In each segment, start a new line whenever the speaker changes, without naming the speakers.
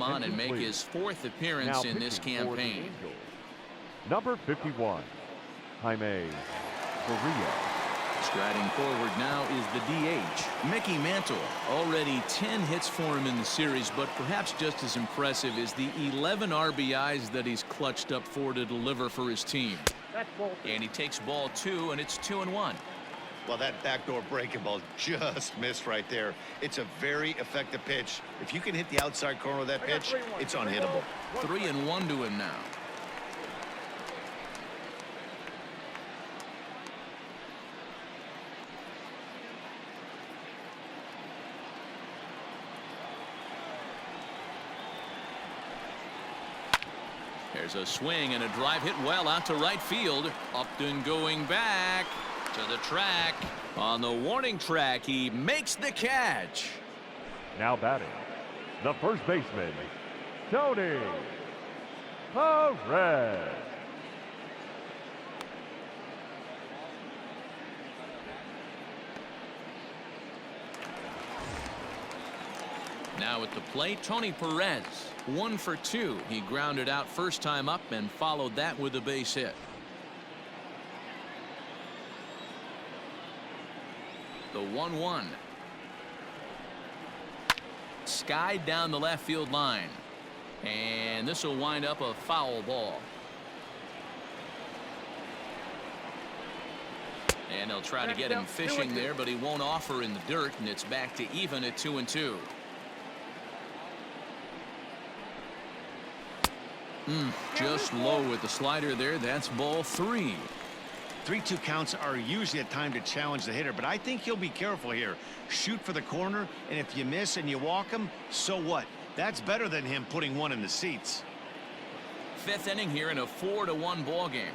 on and make his 4th appearance in this campaign.
Number 51, Jaime Stratton.
Striding forward now is the DH, Mickey Mantle. Already 10 hits for him in the series, but perhaps just as impressive is the 11 RBIs that he's clutched up for to deliver for his team. And he takes ball 2, and it's 2-1.
Well, that backdoor breaking ball just missed right there. It's a very effective pitch. If you can hit the outside corner of that pitch, it's unhittable.
3-1 to him now. There's a swing and a drive hit well out to right field. Upton going back to the track. On the warning track, he makes the catch.
Now batting, the first baseman, Tony Perez.
Now at the plate, Tony Perez. 1 for 2. He grounded out first time up and followed that with a base hit. The 1-1. Skied down the left field line. And this will wind up a foul ball. And they'll try to get him fishing there, but he won't offer in the dirt, and it's back to even at 2-2. Just low with the slider there. That's ball 3.
3-2 counts are usually a time to challenge the hitter, but I think he'll be careful here. Shoot for the corner, and if you miss and you walk him, so what? That's better than him putting one in the seats.
5th inning here in a 4-1 ball game.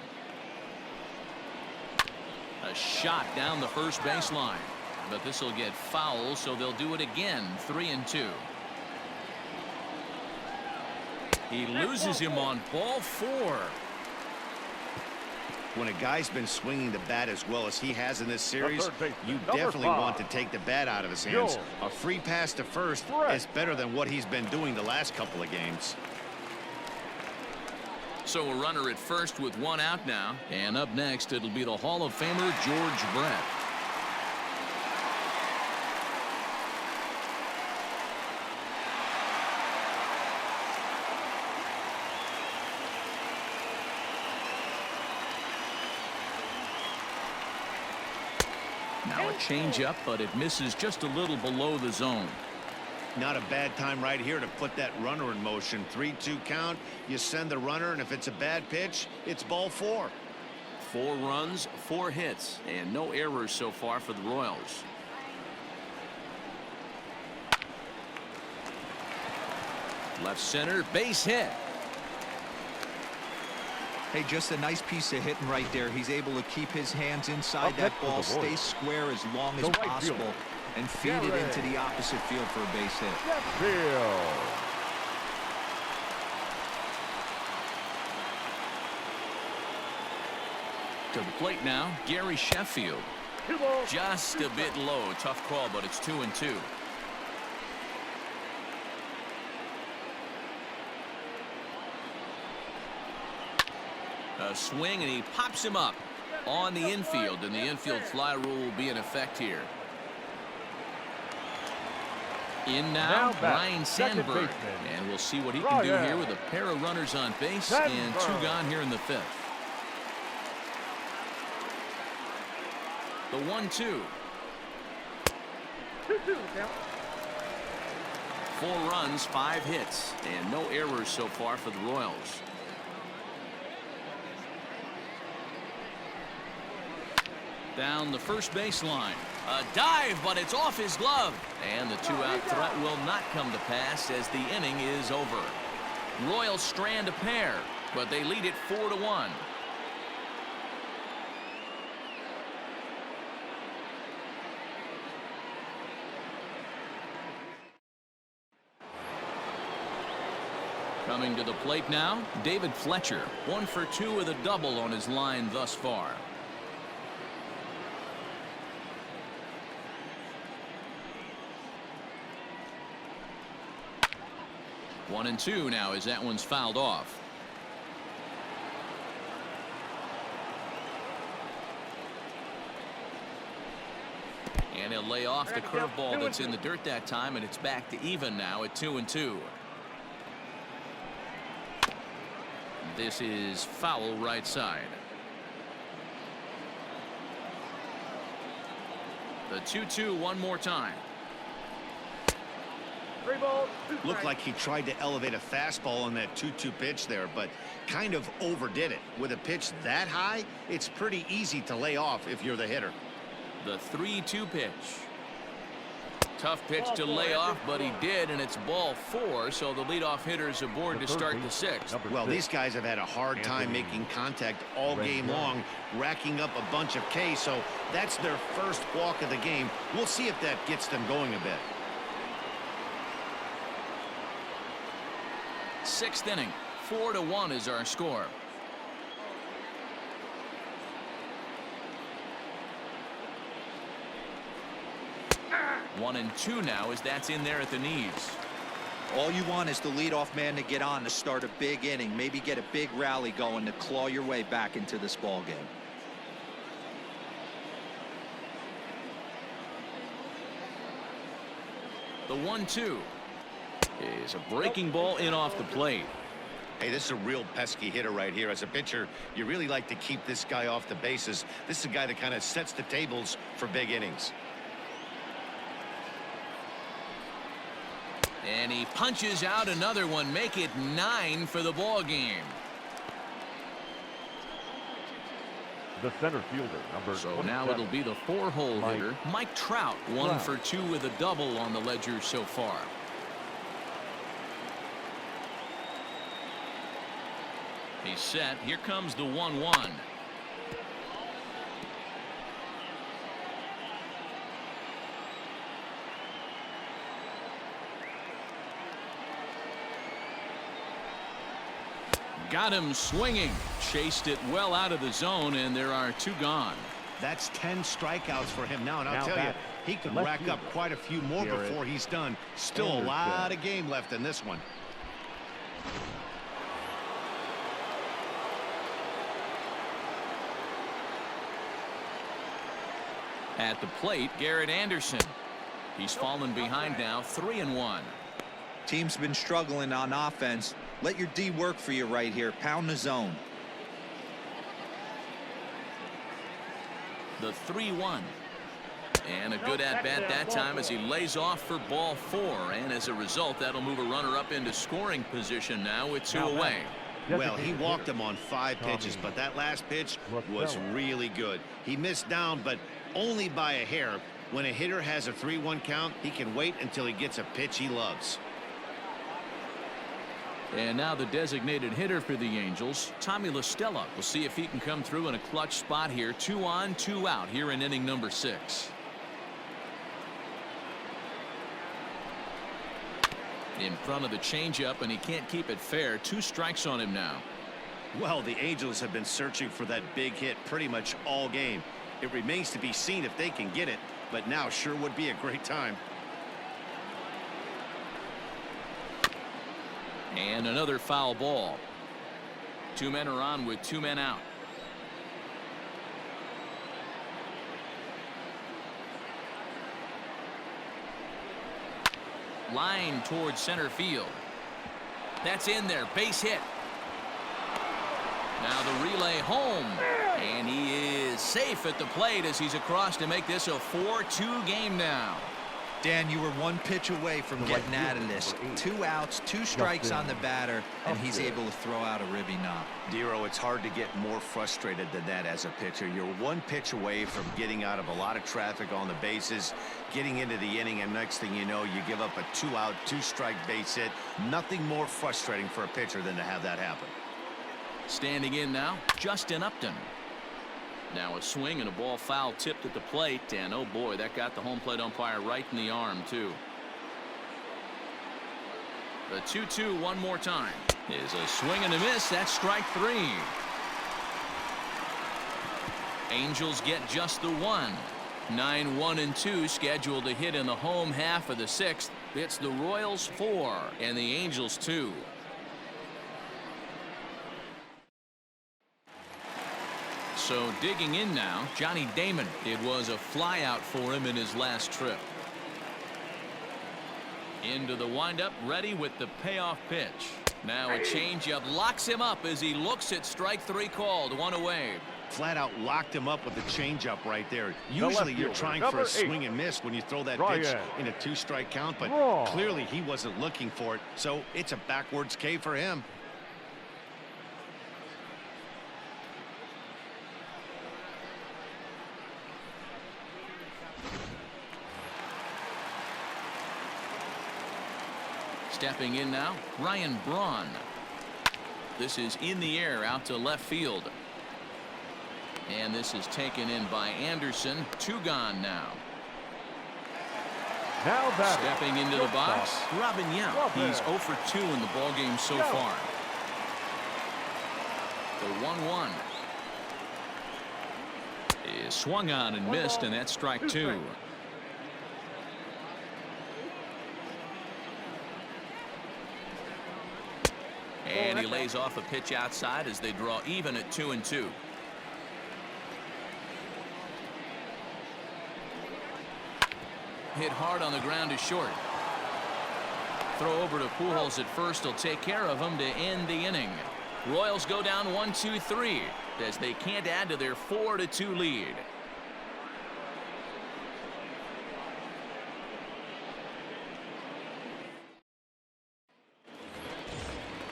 A shot down the first baseline, but this will get foul, so they'll do it again. 3-2. He loses him on ball 4.
When a guy's been swinging the bat as well as he has in this series, you definitely want to take the bat out of his hands. A free pass to first is better than what he's been doing the last couple of games.
So a runner at first with 1 out now. And up next, it'll be the Hall of Famer George Brett. Now a changeup, but it misses just a little below the zone.
Not a bad time right here to put that runner in motion. 3-2 count. You send the runner, and if it's a bad pitch, it's ball 4.
4 runs, 4 hits, and no errors so far for the Royals. Left center, base hit.
Hey, just a nice piece of hitting right there. He's able to keep his hands inside that ball, stay square as long as possible, and feed it into the opposite field for a base hit.
To the plate now, Gary Sheffield. Just a bit low. Tough call, but it's 2-2. A swing, and he pops him up on the infield, and the infield fly rule will be in effect here. In now, Brian Sandberg, and we'll see what he can do here with a pair of runners on base and 2 gone here in the 5th. The 1-2. 4 runs, 5 hits, and no errors so far for the Royals. Down the first baseline. A dive, but it's off his glove. And the 2-out threat will not come to pass as the inning is over. Royals strand a pair, but they lead it 4-1. Coming to the plate now, David Fletcher. 1 for 2 with a double on his line thus far. 1-2 now as that one's fouled off. And he'll lay off the curveball that's in the dirt that time, and it's back to even now at 2-2. This is foul right side. The 2-2 one more time.
Looked like he tried to elevate a fastball on that 2-2 pitch there, but kind of overdid it. With a pitch that high, it's pretty easy to lay off if you're the hitter.
The 3-2 pitch. Tough pitch to lay off, but he did, and it's ball 4, so the leadoff hitter's aboard to start the 6th.
Well, these guys have had a hard time making contact all game long, racking up a bunch of Ks, so that's their first walk of the game. We'll see if that gets them going a bit.
6th inning, 4-1 is our score. One and two now as that's in there at the knees.
All you want is the leadoff man to get on to start a big inning, maybe get a big rally going to claw your way back into this ball game.
The 1-2 is a breaking ball in off the plate.
Hey, this is a real pesky hitter right here. As a pitcher, you really like to keep this guy off the bases. This is a guy that kind of sets the tables for big innings.
And he punches out another one, make it 9 for the ball game.
The center fielder, number
So
27.
now it'll be the 4-hole hitter, Mike Trout, 1 for 2 with a double on the ledger so far. He's set. Here comes the 1-1. Got him swinging, chased it well out of the zone, and there are 2 gone.
That's 10 strikeouts for him now, and I'll tell you, he could rack up quite a few more before he's done. Still a lot of game left in this one.
At the plate, Garrett Anderson. He's fallen behind now, 3-1.
Team's been struggling on offense. Let your D work for you right here. Pound the zone.
The 3-1. And a good at-bat that time as he lays off for ball 4. And as a result, that'll move a runner up into scoring position now with 2 away.
Well, he walked him on 5 pitches, but that last pitch was really good. He missed down, but only by a hair. When a hitter has a 3-1 count, he can wait until he gets a pitch he loves.
And now the designated hitter for the Angels, Tommy La Stella. We'll see if he can come through in a clutch spot here. 2 on, 2 out here in inning number 6. In front of the changeup, and he can't keep it fair. 2 strikes on him now.
Well, the Angels have been searching for that big hit pretty much all game. It remains to be seen if they can get it, but now sure would be a great time.
And another foul ball. 2 men are on with 2 men out. Line towards center field. That's in there. Base hit. Now the relay home. And he is safe at the plate as he's across to make this a 4-2 game now.
Dan, you were 1 pitch away from getting out of this. 2 outs, 2 strikes on the batter, and he's able to throw out a ribby knock.
Dero, it's hard to get more frustrated than that as a pitcher. You're 1 pitch away from getting out of a lot of traffic on the bases, getting into the inning, and next thing you know, you give up a 2-out, 2-strike base hit. Nothing more frustrating for a pitcher than to have that happen.
Standing in now, Justin Upton. Now a swing and a ball foul tipped at the plate, and oh boy, that got the home plate umpire right in the arm too. The 2-2 one more time is a swing and a miss. That's strike 3. Angels get just the 1. 9-1-2 scheduled to hit in the home half of the 6th. It's the Royals 4 and the Angels 2. So digging in now, Johnny Damon. It was a flyout for him in his last trip. Into the windup, ready with the payoff pitch. Now a changeup locks him up as he looks at strike 3 called. 1 away.
Flat out locked him up with the changeup right there. Usually you're trying for a swing and miss when you throw that pitch in a 2-strike count, but clearly he wasn't looking for it, so it's a backwards K for him.
Stepping in now, Ryan Braun. This is in the air out to left field. And this is taken in by Anderson. 2 gone now. Stepping into the box, Robin Yount. He's 0 for 2 in the ballgame so far. The 1-1 is swung on and missed, and that's strike 2. And he lays off a pitch outside as they draw even at 2-2. Hit hard on the ground is short. Throw over to Pujols at first. He'll take care of him to end the inning. Royals go down 1-2-3 as they can't add to their 4-2 lead.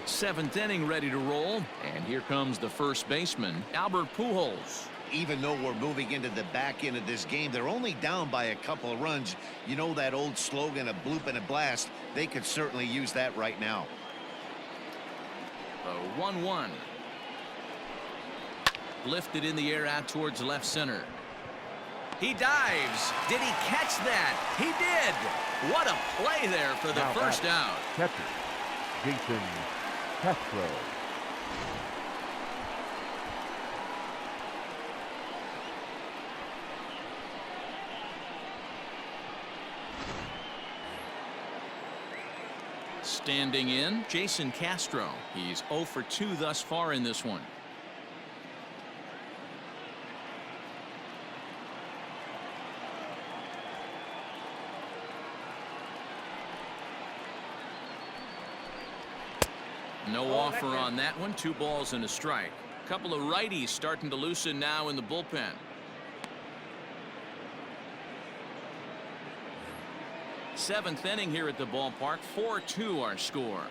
Seventh inning ready to roll, and here comes the first baseman, Albert Pujols.
Even though we're moving into the back end of this game, they're only down by a couple of runs. You know that old slogan, a bloop and a blast. They could certainly use that right now.
A 1-1. Lifted in the air out towards left center. He dives. Did he catch that? He did. What a play there for the first out.
Catcher, Jason Castro.
Standing in, Jason Castro. He's 0 for 2 thus far in this one. No offer on that one. 2 balls and a strike. A couple of righties starting to loosen now in the bullpen. Seventh inning here at the ballpark. 4-2 our score.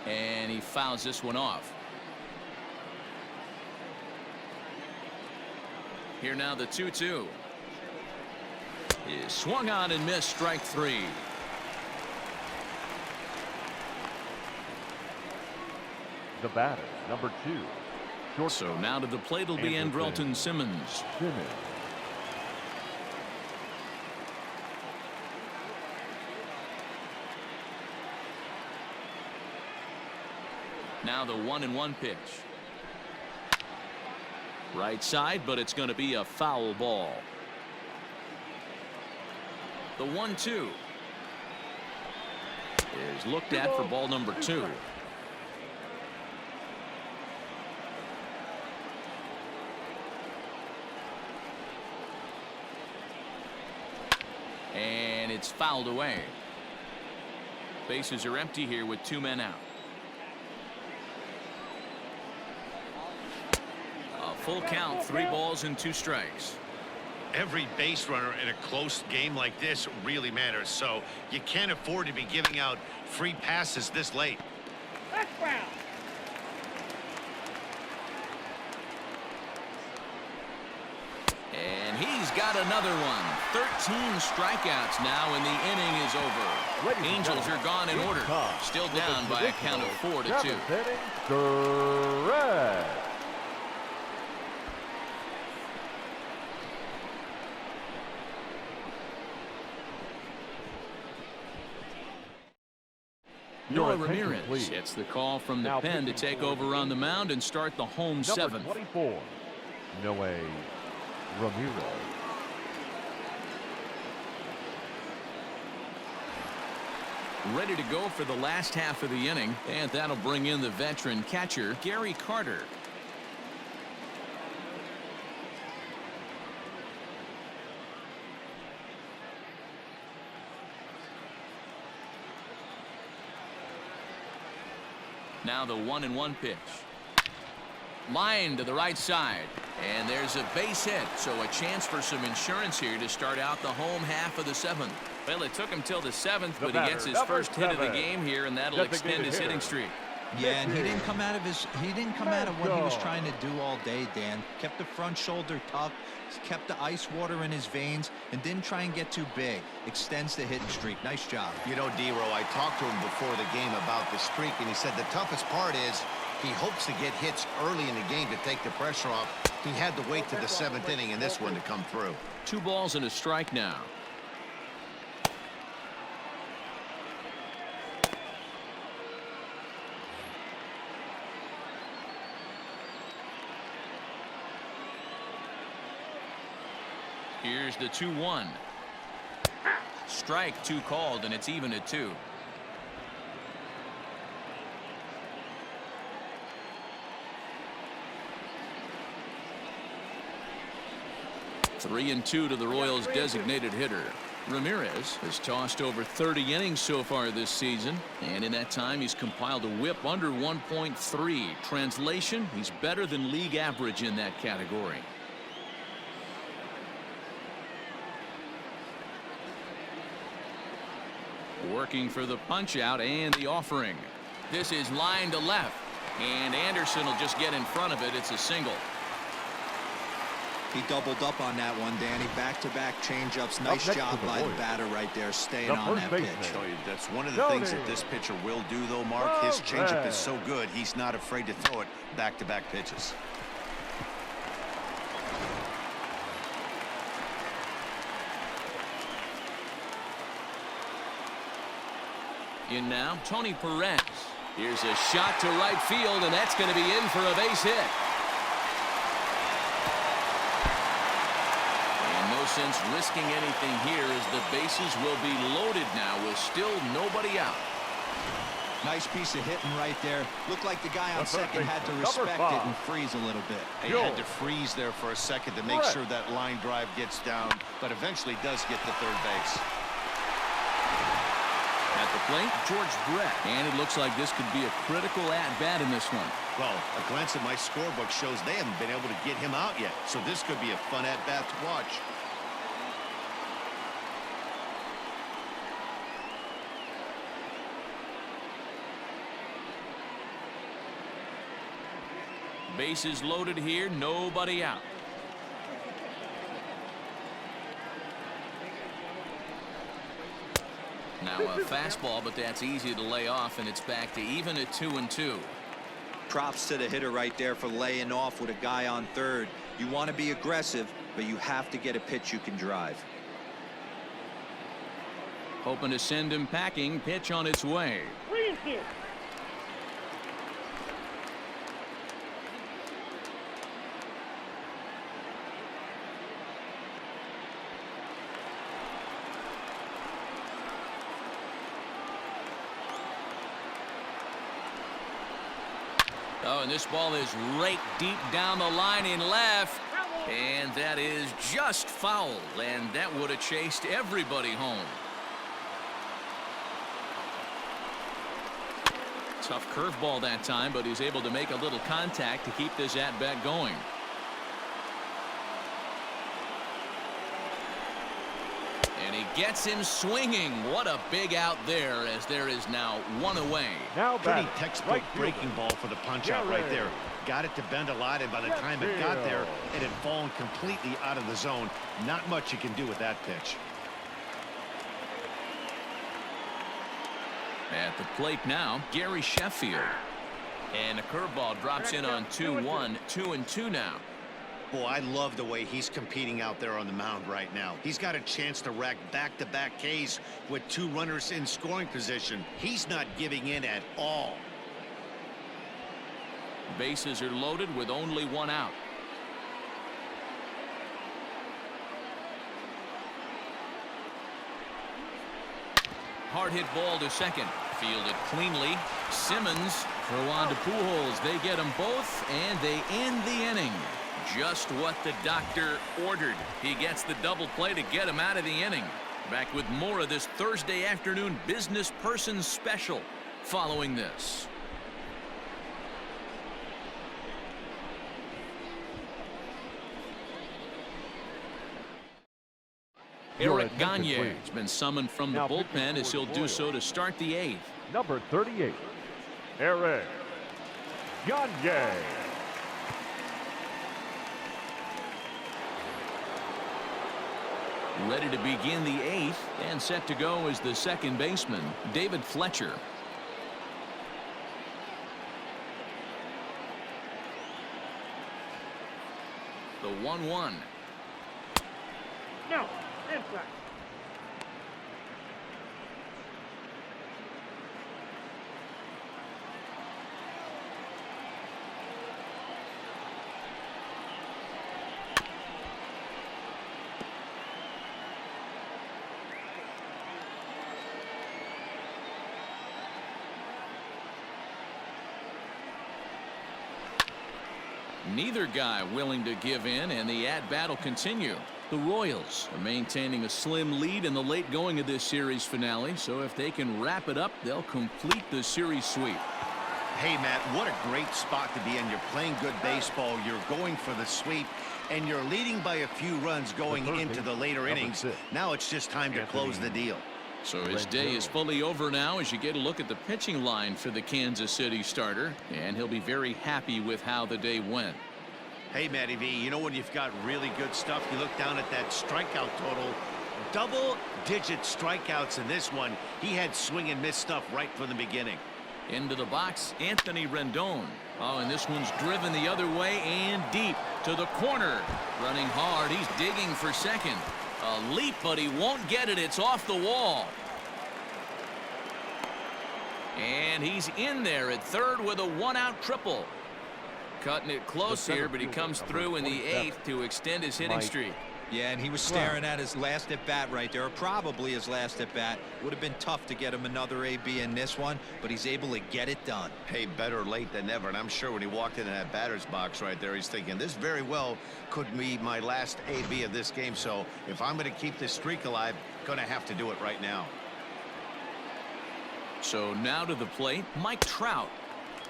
And he fouls this one off. Here now the 2-2 is swung on and missed. Strike 3.
The batter, number 2.
So now to the plate will be Andrelton Simmons. Now the 1-1 pitch. Right side, but it's going to be a foul ball. The 1-2 is looked at for ball number 2. And it's fouled away. Bases are empty here with 2 men out. A full count, 3 balls and 2 strikes.
Every base runner in a close game like this really matters, so you can't afford to be giving out free passes this late.
That's Brown.
And he's got another one. 13 strikeouts now, and the inning is over. Angels are gone in order. Still down by a count of 4-2.
Perez.
Noah Ramirez gets the call from the pen to take over on the mound and start the home 7th.
24, Noah Ramirez.
ready to go for the last half of the inning, and that'll bring in the veteran catcher, Gary Carter. Now the 1-1 pitch. Line to the right side. And there's a base hit, so a chance for some insurance here to start out the home half of the 7th. Well, it took him till the 7th, but he gets his first hit of the game here, and that'll extend his hitting streak.
Yeah, and he didn't come out of what he was trying to do all day, Dan. Kept the front shoulder tucked, kept the ice water in his veins, and didn't try and get too big. Extends the hitting streak. Nice job.
You know, D-Row, I talked to him before the game about the streak, and he said the toughest part is he hopes to get hits early in the game to take the pressure off. He had to wait to the 7th inning in this one to come through.
2 balls and a strike now. Here's the 2-1. Strike 2 called, and it's even at 2. Three and 2 to the Royals' designated hitter. Ramirez has tossed over 30 innings so far this season, and in that time he's compiled a whip under 1.3. Translation, he's better than league average in that category. Working for the punch out and the offering. This is line to left, and Anderson will just get in front of it. It's a single.
He doubled up on that one, Danny. Back-to-back changeups. Nice job by the batter right there, staying on that pitch.
That's one of the things that this pitcher will do, though, Mark. His changeup is so good, he's not afraid to throw it back-to-back pitches.
In now, Tony Perez. Here's a shot to right field, and that's going to be in for a base hit. And no sense risking anything here, as the bases will be loaded now with still nobody out.
Nice piece of hitting right there. Looked like the guy on second had to respect it and freeze a little bit.
He had to freeze there for a second to make sure that line drive gets down, but eventually does get to third base.
At the plate, George Brett. And it looks like this could be a critical at-bat in this one.
Well, a glance at my scorebook shows they haven't been able to get him out yet, so this could be a fun at-bat to watch.
Bases loaded here, nobody out. Now a fastball, but that's easy to lay off, and it's back to even at 2-2.
Props to the hitter right there for laying off with a guy on third. You want to be aggressive, but you have to get a pitch you can drive.
Hoping to send him packing. Pitch on its way. Oh, and this ball is raked deep down the line in left. And that is just foul. And that would have chased everybody home. Tough curveball that time, but he's able to make a little contact to keep this at-bat going. And he gets him swinging. What a big out there, as there is now one away.
Now
pretty textbook breaking ball for the punch out right there. Got it to bend a lot, and by the time it got there, it had fallen completely out of the zone. Not much you can do with that pitch.
At the plate now, Gary Sheffield. And the curveball drops in on 2-1, 2-2 now.
Boy, I love the way he's competing out there on the mound right now. He's got a chance to rack back-to-back Ks with 2 runners in scoring position. He's not giving in at all.
Bases are loaded with only 1 out. Hard hit ball to second. Fielded cleanly. Simmons throw on to Pujols. They get them both, and they end the inning. Just what the doctor ordered. He gets the double play to get him out of the inning. Back with more of this Thursday afternoon business person special following this. Eric Gagne has been summoned from the bullpen as he'll do so to start the 8th.
Number 38, Eric Gagne.
Ready to begin the 8th and set to go is the second baseman, David Fletcher. The 1-1.
No, inside.
Neither guy willing to give in, and the at-bat will continue. The Royals are maintaining a slim lead in the late going of this series finale, so if they can wrap it up, they'll complete the series sweep.
Hey, Matt, what a great spot to be in. You're playing good baseball. You're going for the sweep, and you're leading by a few runs going into the later innings. Now it's just time to close the deal.
So his day is fully over now as you get a look at the pitching line for the Kansas City starter, and he'll be very happy with how the day went.
Hey, Matty V, you know when you've got really good stuff, you look down at that strikeout total. Double-digit strikeouts in this one. He had swing and miss stuff right from the beginning.
Into the box, Anthony Rendon. Oh, and this one's driven the other way and deep to the corner. Running hard, he's digging for second. A leap, but he won't get it. It's off the wall. And he's in there at third with a one-out triple. Cutting it close here, but he comes through in the 8th to extend his hitting streak.
Yeah, and he was staring at his last at-bat right there, or probably his last at-bat. Would have been tough to get him another AB in this one, but he's able to get it done.
Hey, better late than never, and I'm sure when he walked into that batter's box right there, he's thinking, this very well could be my last AB of this game, so if I'm going to keep this streak alive, going to have to do it right now.
So now to the plate, Mike Trout.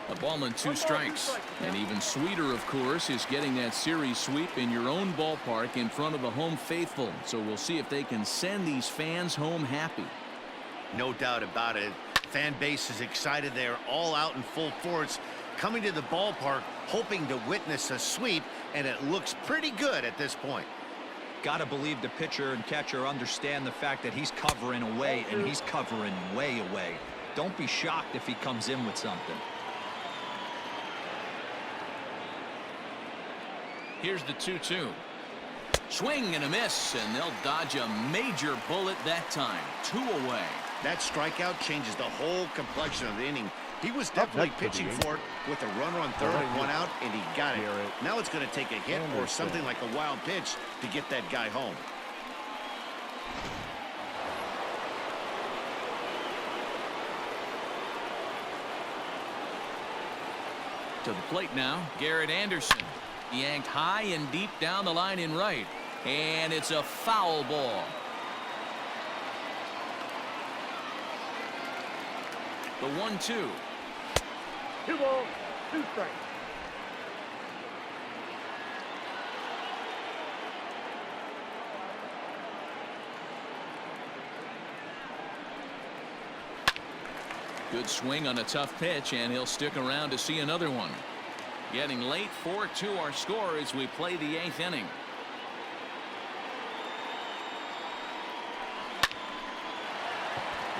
A ball and 2 strikes. And even sweeter, of course, is getting that series sweep in your own ballpark in front of the home faithful. So we'll see if they can send these fans home happy.
No doubt about it. Fan base is excited. They're all out in full force, coming to the ballpark, hoping to witness a sweep, and it looks pretty good at this point.
Got to believe the pitcher and catcher understand the fact that he's covering away, and he's covering way away. Don't be shocked if he comes in with something.
Here's the 2-2. Swing and a miss, and they'll dodge a major bullet that time. 2 away.
That strikeout changes the whole complexion of the inning. He was definitely pitching for it with a runner on third and 1 out, and he got it. Now it's going to take a hit or something like a wild pitch to get that guy home.
To the plate now, Garrett Anderson. Yanked high and deep down the line in right. And it's a foul ball. The 1-2.
2 balls, 2 strikes.
Good swing on a tough pitch, and he'll stick around to see another one. Getting late, 4-2 our score as we play the 8th inning.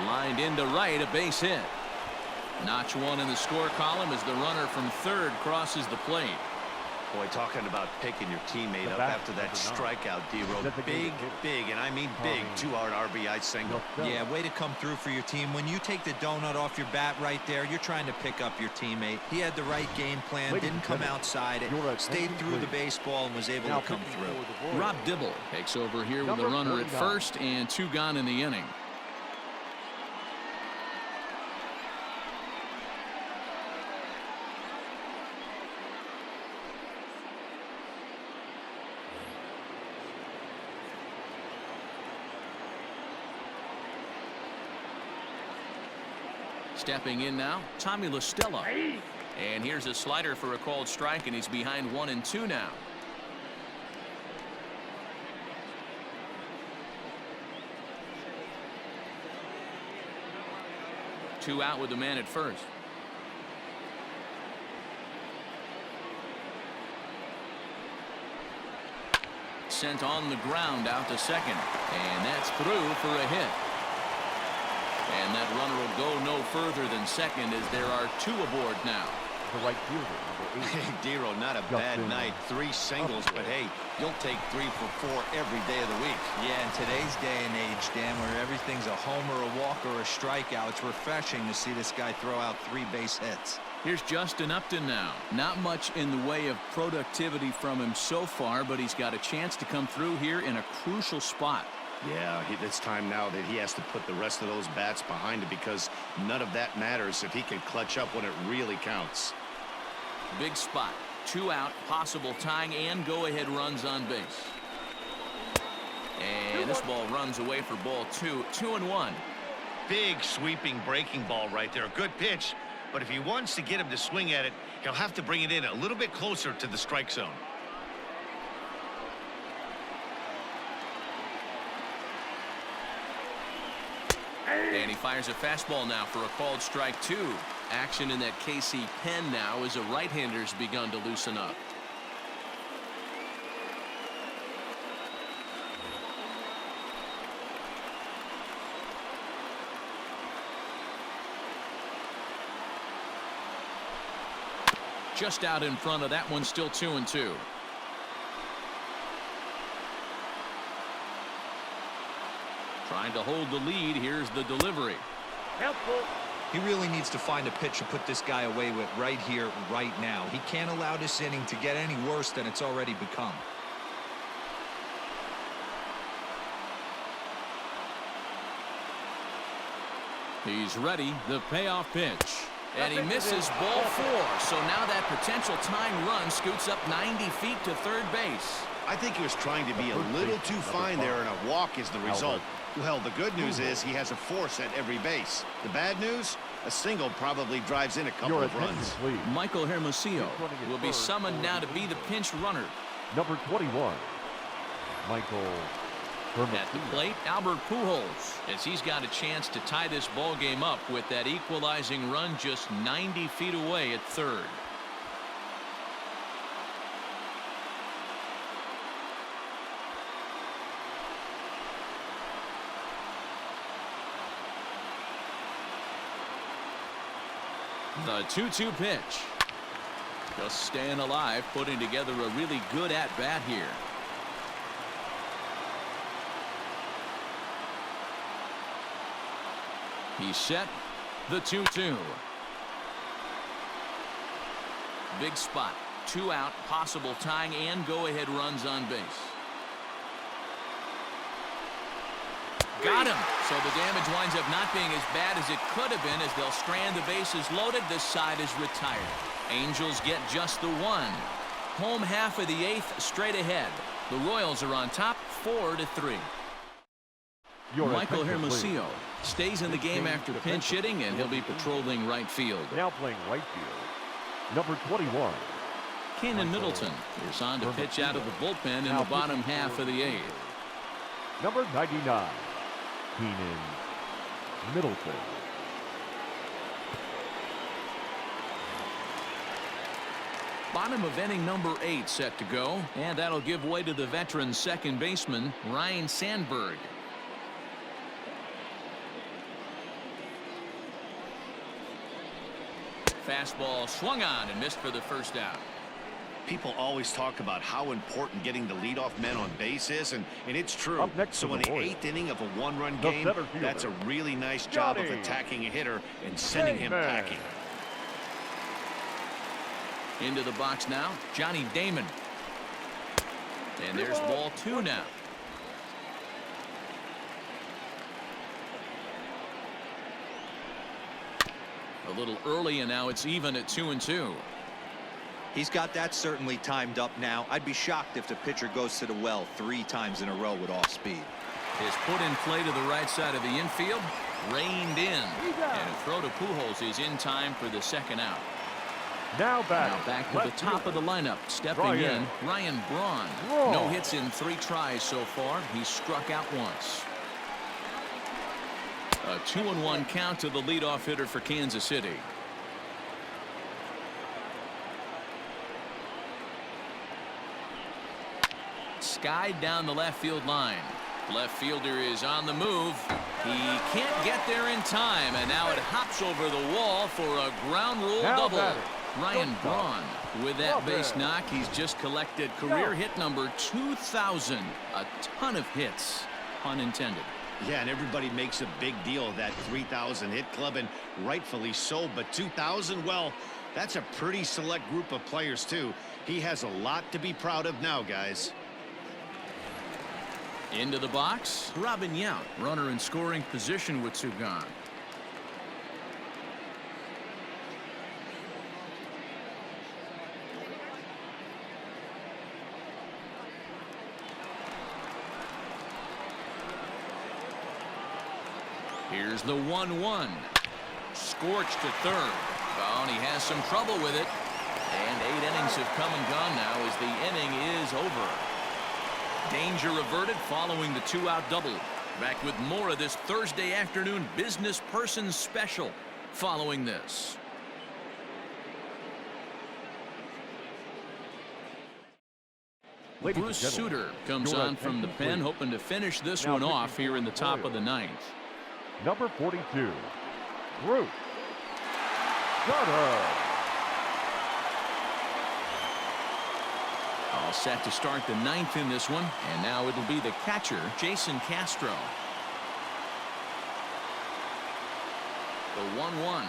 Lined into right, a base hit. Notch 1 in the score column as the runner from third crosses the plate.
Boy, talking about picking your teammate up after that strikeout, D-Row. Big, and I mean big, 2-out RBI single.
Yeah, way to come through for your team. When you take the donut off your bat right there, you're trying to pick up your teammate. He had the right game plan, didn't come outside it, stayed through the baseball, and was able to come through.
Rob Dibble takes over here with a runner at first and 2 gone in the inning. Stepping in now, Tommy La Stella. And here's a slider for a called strike, and he's behind 1-2 now. Two out with the man at first. Sent on the ground out to second, and that's through for a hit. And that runner will go no further than second as there are two aboard now.
The right fielder, number 8.
Hey, Dero, not a bad night. 3 singles, but hey, you'll take 3 for 4 every day of the week.
Yeah, in today's day and age, Dan, where everything's a homer, a walk, or a strikeout, it's refreshing to see this guy throw out 3 base hits.
Here's Justin Upton now. Not much in the way of productivity from him so far, but he's got a chance to come through here in a crucial spot.
Yeah, it's time now that he has to put the rest of those bats behind him, because none of that matters if he can clutch up when it really counts.
Big spot. 2 out, possible tying and go-ahead runs on base. And this ball runs away for ball 2. 2-1.
Big sweeping breaking ball right there. Good pitch. But if he wants to get him to swing at it, he'll have to bring it in a little bit closer to the strike zone.
And he fires a fastball now for a called strike 2. Action in that KC pen now as a right-hander's begun to loosen up. Just out in front of that one, still 2-2. Trying to hold the lead. Here's the delivery.
Helpful.
He really needs to find a pitch to put this guy away with right here, right now. He can't allow this inning to get any worse than it's already become.
He's ready. The payoff pitch. And he misses ball 4. So now that potential tying run scoots up 90 feet to third base.
I think he was trying to be a little too fine there, and a walk is the result. Well, the good news is he has a force at every base. The bad news, a single probably drives in a couple of runs.
Michael Hermosillo will be summoned now to be the pinch runner.
Number 21, Michael Hermosillo.
At the plate, Albert Pujols, as he's got a chance to tie this ball game up with that equalizing run just 90 feet away at third. The 2-2 pitch. Just staying alive, putting together a really good at-bat here. He's set. The 2-2. Big spot. 2 out, possible tying and go-ahead runs on base. Got him. So the damage winds up not being as bad as it could have been as they'll strand the bases loaded. This side is retired. Angels get just the 1. Home half of the 8th straight ahead. The Royals are on top 4-3. Michael Hermosillo stays in the game after pinch hitting, and he'll be patrolling right field.
Now playing right field, number 21.
Kenan Middleton is on to pitch out of the bullpen in the bottom half of the 8th.
Number 99. Kenan Middleton.
Bottom of inning number 8 set to go, and that'll give way to the veteran second baseman Ryne Sandberg. Fastball swung on and missed for the first out.
People always talk about how important getting the leadoff man on base is, and it's true.
Up next
so in the 8th inning of a one-run
the
game, that's a really nice job of attacking a hitter and sending him packing.
Into the box now, Johnny Damon. And there's ball 2 now. A little early, and now it's even at 2-2.
He's got that certainly timed up now. I'd be shocked if the pitcher goes to the well 3 times in a row with off speed.
Is put in play to the right side of the infield. reined in. And a throw to Pujols is in time for the second out.
Now
back to the top of the lineup. Stepping in, Ryan Braun. No hits in 3 tries so far. He's struck out once. A 2-1 count to the leadoff hitter for Kansas City. Skied down the left field line. Left fielder is on the move. He can't get there in time, and now it hops over the wall for a ground rule double. Ryan Braun with that base knock. He's just collected career hit number 2,000. A ton of hits, pun intended.
Yeah, and everybody makes a big deal of that 3,000 hit club, and rightfully so. But 2,000, well, that's a pretty select group of players too. He has a lot to be proud of now, guys.
Into the box, Robin Yount, runner in scoring position with 2 gone. Here's the 1-1. Scorched to third. Oh, and he has some trouble with it. And 8 innings have come and gone now as the inning is over. Danger averted following the 2-out double. Back with more of this Thursday afternoon business person special following this. Bruce Sutter comes on from the pen, hoping to finish this one off here in the top of the 9th.
Number 42, Bruce Sutter.
All set to start the 9th in this one, and now it'll be the catcher, Jason Castro. The 1-1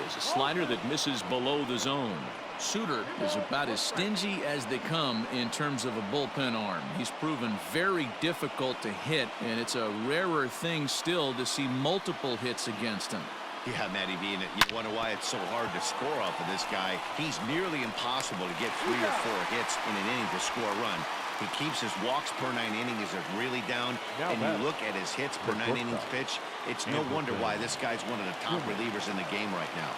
is a slider that misses below the zone. Sutter is about as stingy as they come in terms of a bullpen arm. He's proven very difficult to hit, and it's a rarer thing still to see multiple hits against him.
Yeah, Matty V, and you wonder why it's so hard to score off of this guy. He's nearly impossible to get 3 or 4 hits in an inning to score a run. He keeps his walks per 9 innings really down, and you look at his hits per 9 innings pitch, it's no wonder why this guy's one of the top relievers in the game right now.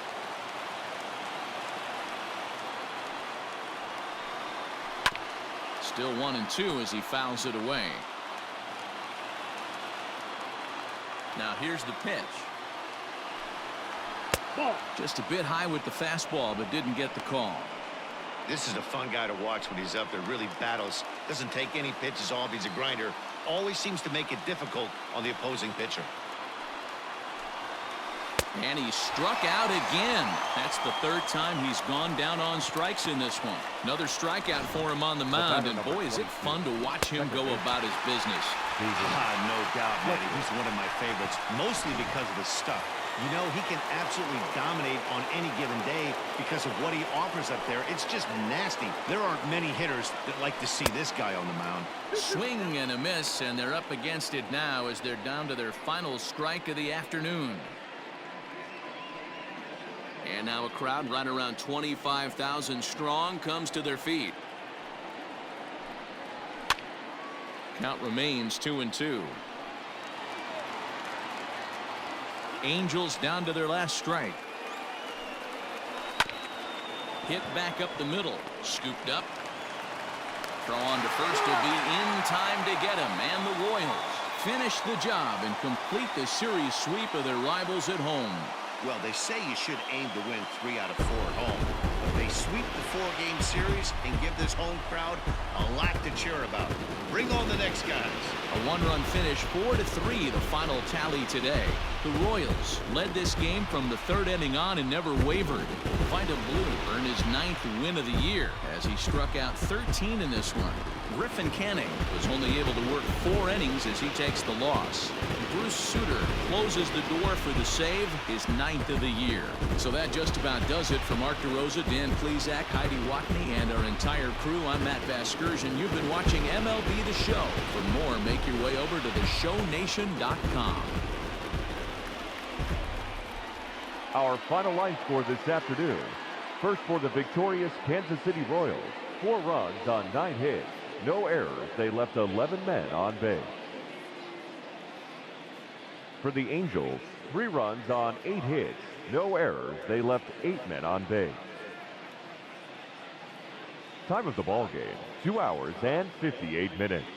Still 1-2 as he fouls it away. Now here's the pitch. Just a bit high with the fastball, but didn't get the call.
This is a fun guy to watch when he's up there. Really battles. Doesn't take any pitches off. He's a grinder. Always seems to make it difficult on the opposing pitcher.
And he struck out again. That's the 3rd time he's gone down on strikes in this one. Another strikeout for him on the mound, and boy, is it fun to watch him go about his business.
No doubt, Matty. He's one of my favorites, mostly because of his stuff. You know, he can absolutely dominate on any given day because of what he offers up there. It's just nasty. There aren't many hitters that like to see this guy on the mound.
Swing and a miss, and they're up against it now as they're down to their final strike of the afternoon. And now a crowd right around 25,000 strong comes to their feet. Count remains 2-2. Angels down to their last strike. Hit back up the middle. Scooped up. Throw on to first will be in time to get him. And the Royals finish the job and complete the series sweep of their rivals at home.
Well, they say you should aim to win 3 out of 4 at home. But they sweep the 4-game series and give this home crowd a lot to cheer about. Bring on the next guys.
A 1-run finish, 4-3, the final tally today. The Royals led this game from the 3rd inning on and never wavered. Vida Blue earned his 9th win of the year as he struck out 13 in this one. Griffin Canning was only able to work 4 innings as he takes the loss. Bruce Sutter closes the door for the save, his 9th of the year. So that just about does it for Mark DeRosa, Dan Plesac, Heidi Watney, and our entire crew. I'm Matt Vasgersian. You've been watching MLB The Show. For more, make your way over to theshownation.com.
Our final line score this afternoon. First for the victorious Kansas City Royals. 4 runs on 9 hits. No errors. They left 11 men on base. For the Angels, 3 runs on 8 hits, no errors. They left 8 men on base. Time of the ball game, 2 hours and 58 minutes.